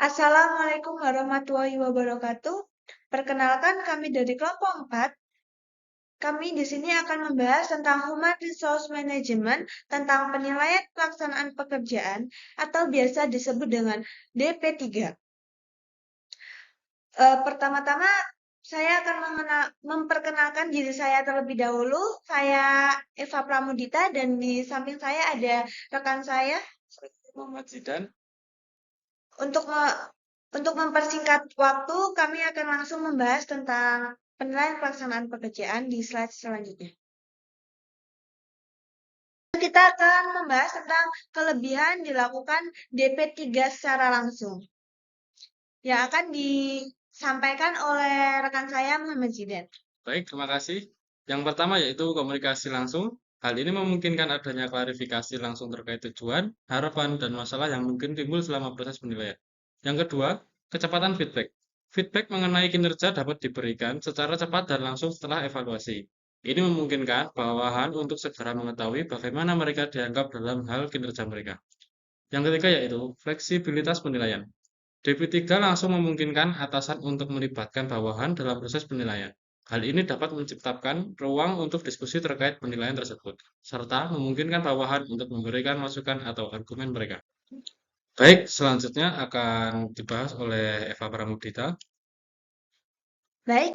Assalamualaikum warahmatullahi wabarakatuh. Perkenalkan kami dari kelompok 4. Kami di sini akan membahas tentang Human Resource Management, tentang penilaian pelaksanaan pekerjaan atau biasa disebut dengan DP3. Pertama-tama saya akan memperkenalkan diri saya terlebih dahulu. Saya Eva Pramudita dan di samping saya ada rekan saya Muhammad Zidan. Untuk mempersingkat waktu, kami akan langsung membahas tentang penilaian pelaksanaan pekerjaan di slide selanjutnya. Kita akan membahas tentang kelebihan dilakukan DP3 secara langsung, yang akan disampaikan oleh rekan saya Muhammad Zidan. Baik, terima kasih. Yang pertama yaitu komunikasi langsung. Hal ini memungkinkan adanya klarifikasi langsung terkait tujuan, harapan, dan masalah yang mungkin timbul selama proses penilaian. Yang kedua, kecepatan feedback. Feedback mengenai kinerja dapat diberikan secara cepat dan langsung setelah evaluasi. Ini memungkinkan bawahan untuk segera mengetahui bagaimana mereka dianggap dalam hal kinerja mereka. Yang ketiga yaitu fleksibilitas penilaian. DP3 langsung memungkinkan atasan untuk melibatkan bawahan dalam proses penilaian. Hal ini dapat menciptakan ruang untuk diskusi terkait penilaian tersebut, serta memungkinkan bawahan untuk memberikan masukan atau argumen mereka. Baik, selanjutnya akan dibahas oleh Eva Pramudita. Baik,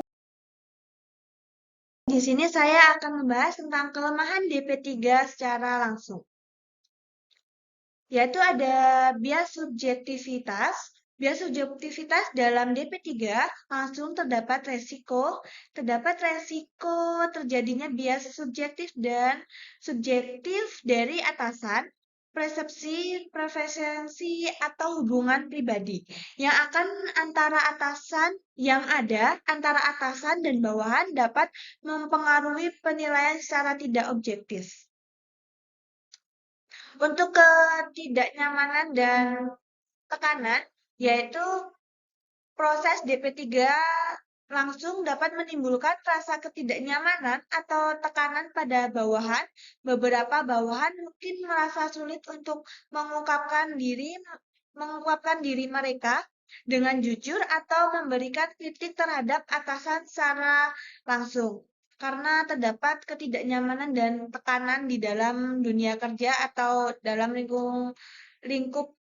di sini saya akan membahas tentang kelemahan DP3 secara langsung, yaitu ada bias subjektivitas. Bias subjektivitas dalam DP3 langsung terdapat resiko terjadinya bias subjektif dan subjektif dari atasan, persepsi, preferensi, atau hubungan pribadi yang antara atasan dan bawahan dapat mempengaruhi penilaian secara tidak objektif. Untuk ketidaknyamanan dan tekanan, yaitu proses DP3 langsung dapat menimbulkan rasa ketidaknyamanan atau tekanan pada bawahan. Beberapa bawahan mungkin merasa sulit untuk mengungkapkan diri mereka dengan jujur atau memberikan kritik terhadap atasan secara langsung, karena terdapat ketidaknyamanan dan tekanan di dalam dunia kerja atau dalam lingkup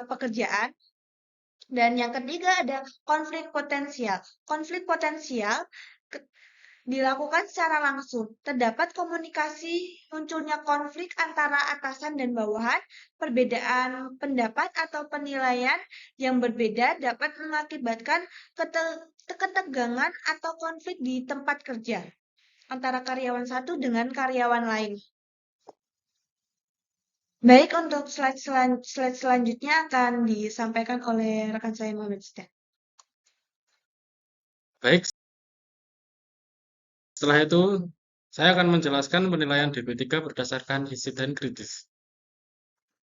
pekerjaan. Dan yang ketiga ada konflik potensial. Konflik potensial dilakukan secara langsung. Terdapat komunikasi munculnya konflik antara atasan dan bawahan. Perbedaan pendapat atau penilaian yang berbeda dapat mengakibatkan ketegangan atau konflik di tempat kerja antara karyawan satu dengan karyawan lain. Baik, untuk slide selanjutnya akan disampaikan oleh rekan saya Muhammad Zidan. Baik, setelah itu saya akan menjelaskan penilaian DP3 berdasarkan insiden kritis.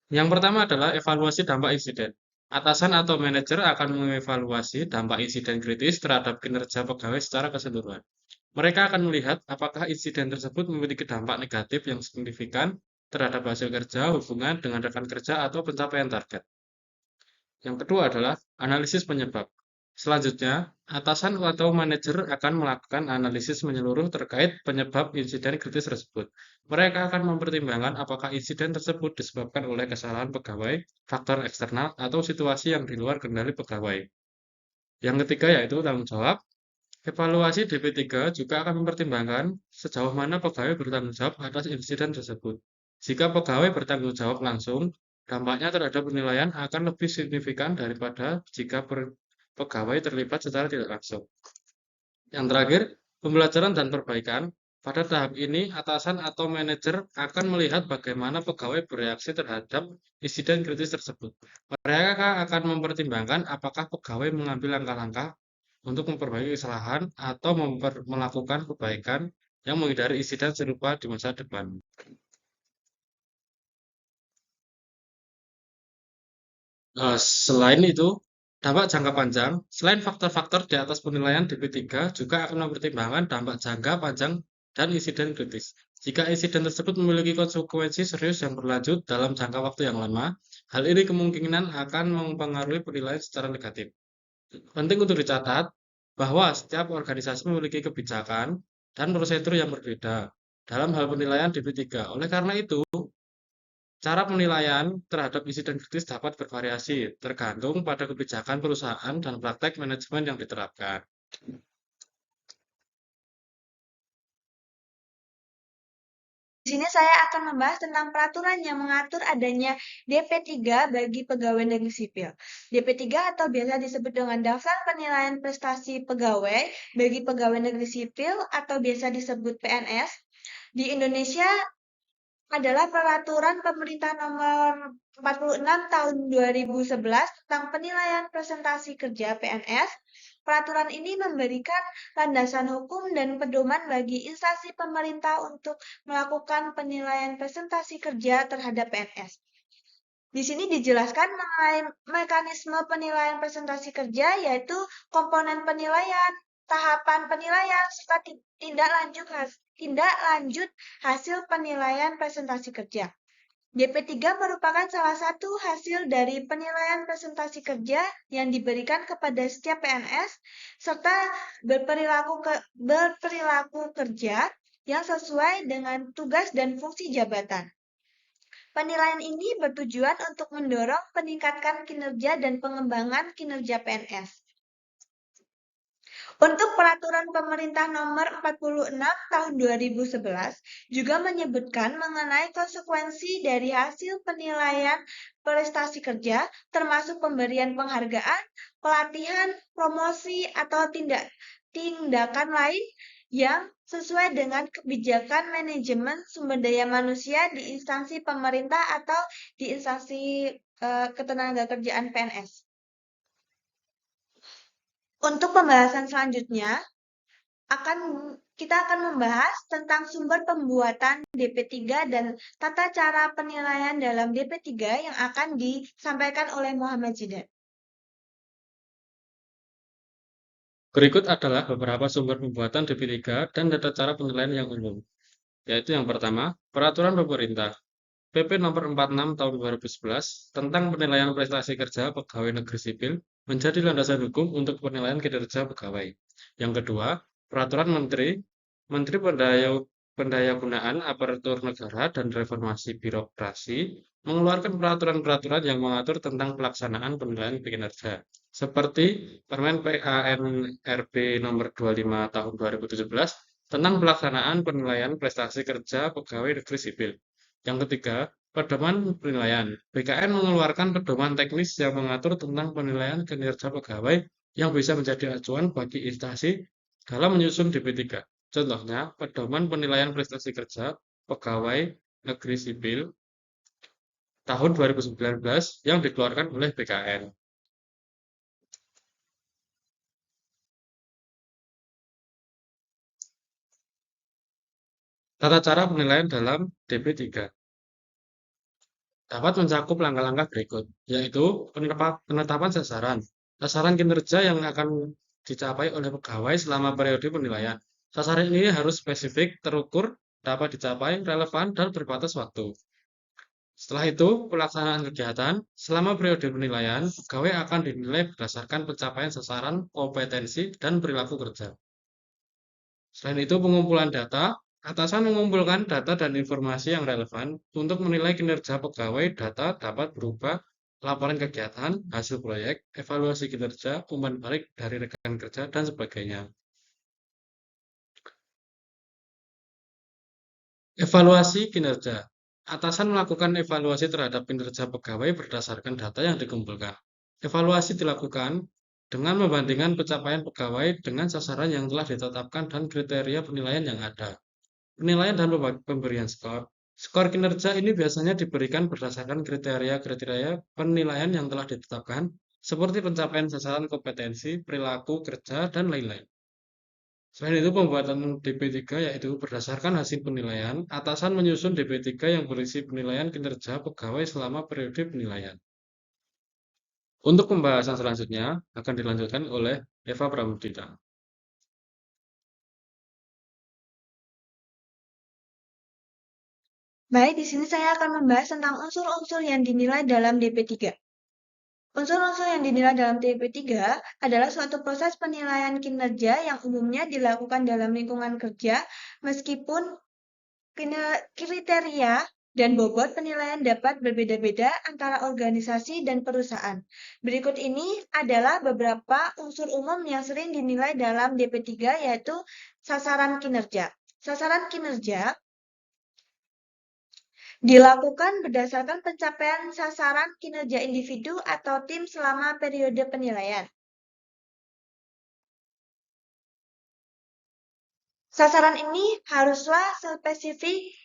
Yang pertama adalah evaluasi dampak insiden. Atasan atau manajer akan mengevaluasi dampak insiden kritis terhadap kinerja pegawai secara keseluruhan. Mereka akan melihat apakah insiden tersebut memiliki dampak negatif yang signifikan terhadap hasil kerja, hubungan dengan rekan kerja, atau pencapaian target. Yang kedua adalah analisis penyebab. Selanjutnya, atasan atau manajer akan melakukan analisis menyeluruh terkait penyebab insiden kritis tersebut. Mereka akan mempertimbangkan apakah insiden tersebut disebabkan oleh kesalahan pegawai, faktor eksternal, atau situasi yang di luar kendali pegawai. Yang ketiga yaitu tanggung jawab. Evaluasi DP3 juga akan mempertimbangkan sejauh mana pegawai bertanggung jawab atas insiden tersebut. Jika pegawai bertanggung jawab langsung, dampaknya terhadap penilaian akan lebih signifikan daripada jika pegawai terlibat secara tidak langsung. Yang terakhir, pembelajaran dan perbaikan. Pada tahap ini, atasan atau manajer akan melihat bagaimana pegawai bereaksi terhadap insiden kritis tersebut. Mereka akan mempertimbangkan apakah pegawai mengambil langkah-langkah untuk memperbaiki kesalahan atau melakukan perbaikan yang menghindari insiden serupa di masa depan. Selain itu, dampak jangka panjang, selain faktor-faktor di atas penilaian DP3 juga akan mempertimbangkan dampak jangka panjang dan insiden kritis. Jika insiden tersebut memiliki konsekuensi serius yang berlanjut dalam jangka waktu yang lama, Hal ini kemungkinan akan mempengaruhi penilaian secara negatif. Penting untuk dicatat bahwa setiap organisasi memiliki kebijakan dan prosedur yang berbeda dalam hal penilaian DP3. Oleh karena itu, cara penilaian terhadap insiden kritis dapat bervariasi tergantung pada kebijakan perusahaan dan praktek manajemen yang diterapkan. Di sini saya akan membahas tentang peraturan yang mengatur adanya DP3 bagi pegawai negeri sipil. DP3 atau biasa disebut dengan Daftar Penilaian Prestasi Pegawai bagi pegawai negeri sipil atau biasa disebut PNS di Indonesia adalah peraturan pemerintah nomor 46 tahun 2011 tentang penilaian presentasi kerja PNS. Peraturan ini memberikan landasan hukum dan pedoman bagi instansi pemerintah untuk melakukan penilaian presentasi kerja terhadap PNS. Di sini dijelaskan mengenai mekanisme penilaian presentasi kerja, yaitu komponen penilaian, tahapan penilaian, serta tindak lanjut hasil penilaian presentasi kerja. DP3 merupakan salah satu hasil dari penilaian presentasi kerja yang diberikan kepada setiap PNS serta berperilaku kerja yang sesuai dengan tugas dan fungsi jabatan. Penilaian ini bertujuan untuk mendorong peningkatan kinerja dan pengembangan kinerja PNS. Untuk peraturan pemerintah nomor 46 tahun 2011 juga menyebutkan mengenai konsekuensi dari hasil penilaian prestasi kerja, termasuk pemberian penghargaan, pelatihan, promosi, atau tindakan lain yang sesuai dengan kebijakan manajemen sumber daya manusia di instansi pemerintah atau di instansi ketenagakerjaan PNS. Untuk pembahasan selanjutnya, kita akan membahas tentang sumber pembuatan DP3 dan tata cara penilaian dalam DP3 yang akan disampaikan oleh Muhammad Zidan. Berikut adalah beberapa sumber pembuatan DP3 dan tata cara penilaian yang umum, yaitu yang pertama, Peraturan Pemerintah PP Nomor 46 Tahun 2011 tentang penilaian prestasi kerja pegawai negeri sipil menjadi landasan hukum untuk penilaian kinerja pegawai. Yang kedua, Peraturan Menteri Pendayagunaan Aparatur Negara dan Reformasi Birokrasi mengeluarkan peraturan-peraturan yang mengatur tentang pelaksanaan penilaian kinerja, seperti Permen PANRB Nomor 25 Tahun 2017 tentang pelaksanaan penilaian prestasi kerja pegawai negeri sipil. Yang ketiga, pedoman penilaian. BKN mengeluarkan pedoman teknis yang mengatur tentang penilaian kinerja pegawai yang bisa menjadi acuan bagi instansi dalam menyusun DP3. Contohnya, pedoman penilaian prestasi kerja pegawai negeri sipil tahun 2019 yang dikeluarkan oleh BKN. Tata cara penilaian dalam DP3 dapat mencakup langkah-langkah berikut, yaitu penetapan sasaran. Sasaran kinerja yang akan dicapai oleh pegawai selama periode penilaian. Sasaran ini harus spesifik, terukur, dapat dicapai, relevan, dan berbatas waktu. Setelah itu, pelaksanaan kegiatan. Selama periode penilaian, pegawai akan dinilai berdasarkan pencapaian sasaran, kompetensi, dan perilaku kerja. Selain itu, pengumpulan data. Atasan mengumpulkan data dan informasi yang relevan untuk menilai kinerja pegawai. Data dapat berupa laporan kegiatan, hasil proyek, evaluasi kinerja, umpan balik dari rekan kerja, dan sebagainya. Evaluasi kinerja. Atasan melakukan evaluasi terhadap kinerja pegawai berdasarkan data yang dikumpulkan. Evaluasi dilakukan dengan membandingkan pencapaian pegawai dengan sasaran yang telah ditetapkan dan kriteria penilaian yang ada. Penilaian dan pemberian skor. Skor kinerja ini biasanya diberikan berdasarkan kriteria-kriteria penilaian yang telah ditetapkan, seperti pencapaian sasaran kompetensi, perilaku kerja, dan lain-lain. Selain itu, pembuatan DP3 yaitu berdasarkan hasil penilaian, atasan menyusun DP3 yang berisi penilaian kinerja pegawai selama periode penilaian. Untuk pembahasan selanjutnya akan dilanjutkan oleh Eva Pramudita. Baik, di sini saya akan membahas tentang unsur-unsur yang dinilai dalam DP3. Unsur-unsur yang dinilai dalam DP3 adalah suatu proses penilaian kinerja yang umumnya dilakukan dalam lingkungan kerja, meskipun kriteria dan bobot penilaian dapat berbeda-beda antara organisasi dan perusahaan. Berikut ini adalah beberapa unsur umum yang sering dinilai dalam DP3, yaitu sasaran kinerja. Sasaran kinerja dilakukan berdasarkan pencapaian sasaran kinerja individu atau tim selama periode penilaian. Sasaran ini haruslah spesifik,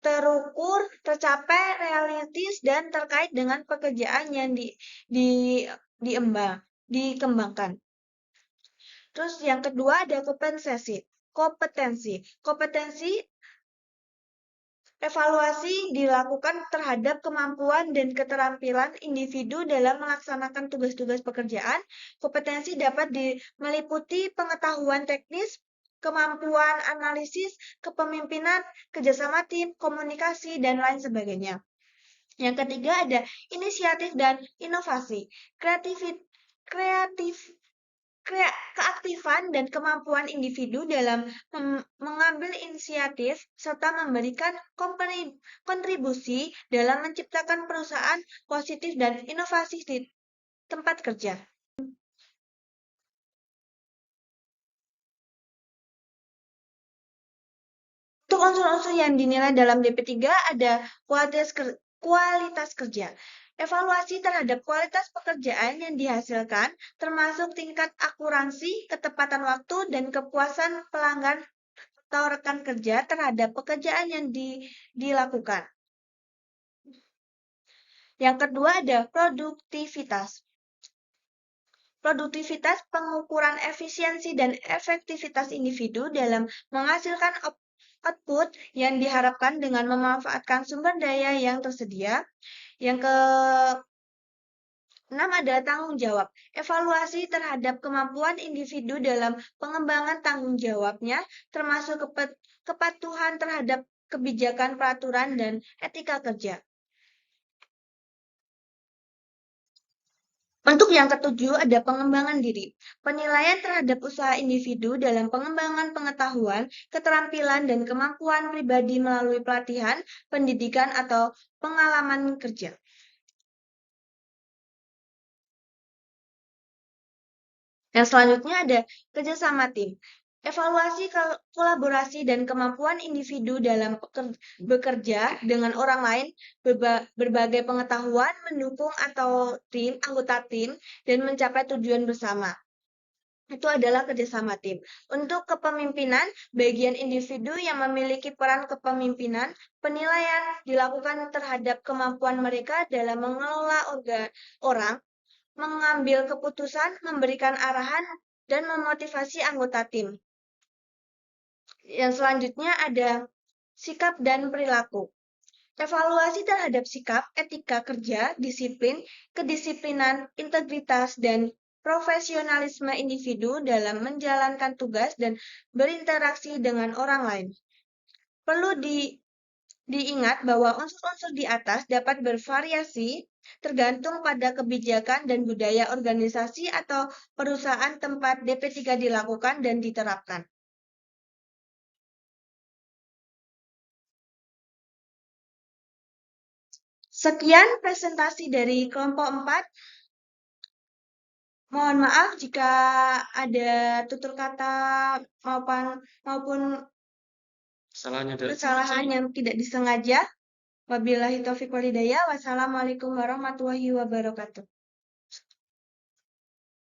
terukur, tercapai, realistis, dan terkait dengan pekerjaan yang dikembangkan. Terus yang kedua ada kompetensi. Kompetensi evaluasi dilakukan terhadap kemampuan dan keterampilan individu dalam melaksanakan tugas-tugas pekerjaan. Kompetensi dapat meliputi pengetahuan teknis, kemampuan analisis, kepemimpinan, kerjasama tim, komunikasi, dan lain sebagainya. Yang ketiga ada inisiatif dan inovasi. Keaktifan dan kemampuan individu dalam mengambil inisiatif serta memberikan kontribusi dalam menciptakan perusahaan positif dan inovasi di tempat kerja. Untuk unsur-unsur yang dinilai dalam DP3 ada kualitas kerja. Evaluasi terhadap kualitas pekerjaan yang dihasilkan, termasuk tingkat akuransi, ketepatan waktu, dan kepuasan pelanggan atau rekan kerja terhadap pekerjaan yang dilakukan. Yang kedua ada produktivitas. Produktivitas pengukuran efisiensi dan efektivitas individu dalam menghasilkan output yang diharapkan dengan memanfaatkan sumber daya yang tersedia. Yang keenam adalah tanggung jawab. Evaluasi terhadap kemampuan individu dalam pengembangan tanggung jawabnya, termasuk kepatuhan terhadap kebijakan peraturan dan etika kerja. Untuk yang ketujuh ada pengembangan diri. Penilaian terhadap usaha individu dalam pengembangan pengetahuan, keterampilan, dan kemampuan pribadi melalui pelatihan, pendidikan, atau pengalaman kerja. Yang selanjutnya ada kerjasama tim. Evaluasi kolaborasi dan kemampuan individu dalam bekerja dengan orang lain, berbagai pengetahuan, mendukung atau anggota tim, dan mencapai tujuan bersama. Itu adalah kerjasama tim. Untuk kepemimpinan, bagian individu yang memiliki peran kepemimpinan, penilaian dilakukan terhadap kemampuan mereka dalam mengelola orang, mengambil keputusan, memberikan arahan, dan memotivasi anggota tim. Yang selanjutnya ada sikap dan perilaku. Evaluasi terhadap sikap, etika kerja, disiplin, kedisiplinan, integritas, dan profesionalisme individu dalam menjalankan tugas dan berinteraksi dengan orang lain. Perlu diingat bahwa unsur-unsur di atas dapat bervariasi tergantung pada kebijakan dan budaya organisasi atau perusahaan tempat DP3 dilakukan dan diterapkan. Sekian presentasi dari kelompok 4. Mohon maaf jika ada tutur kata maupun kesalahan yang tidak disengaja. Wabillahi taufiq walhidayah. Wassalamualaikum warahmatullahi wabarakatuh.